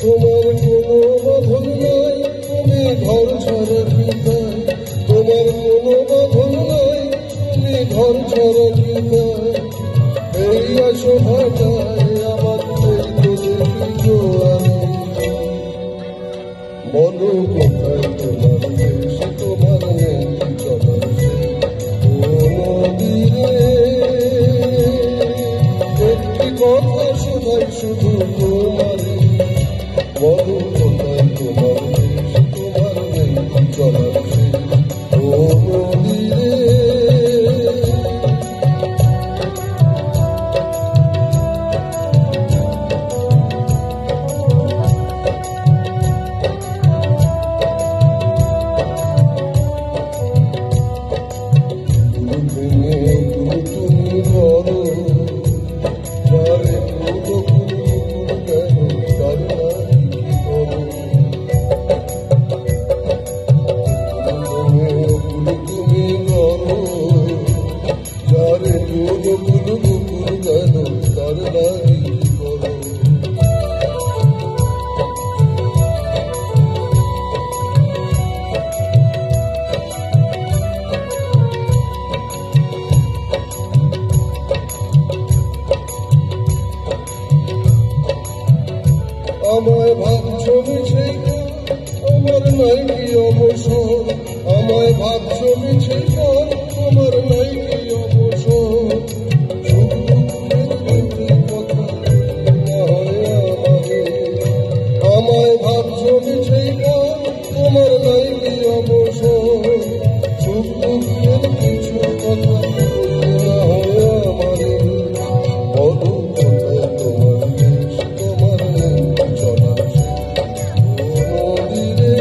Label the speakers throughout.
Speaker 1: তোমার কোনো বাঁধন নাই, তুমি ঘর ছাড়া বিদায়। তোমার কোনো বাঁধন নাই, তুমি ঘর ছাড়া বিদায়। এই আসো ভাটায় আমার তো দেখি গো আমি। বলো কোথায় তোমার দেশ, তোমার নেই চলার শেষ। ও নদীরে একটি কথা শোনাই শুধু তোমারে। বলো কোথায় তোমার দেশ, তোমার নেই চলার শেষ। ও নদীরে আমায় ভাবছো মিছে, আমার নাই কি অবসর। আমায় ভাবছো মিছে, আমার নাই কি অবসর। আমায় ভাবছো মিছে, আমার নাই কি অবসর। সুখ দুঃখের কিছু কথা না হয় আমারে। বলো কোথায় তোমার দেশ, তোমার নেই চলার শেষ। নদীরে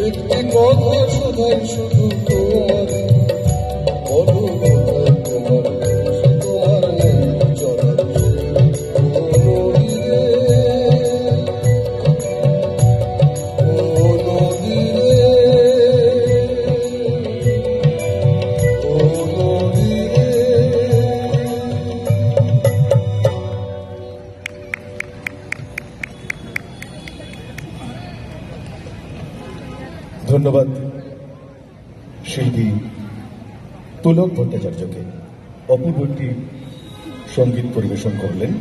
Speaker 1: একটি কথা শোনাই শুধু তোমারে। বলো কোথায় তোমার দেশ, তোমার নেই চলার শেষ। নদীরে
Speaker 2: ধন্যবাদ শিল্পী পুলক ভট্টাচার্যকে। অপূর্ব একটি সঙ্গীত পরিবেশন করলেন।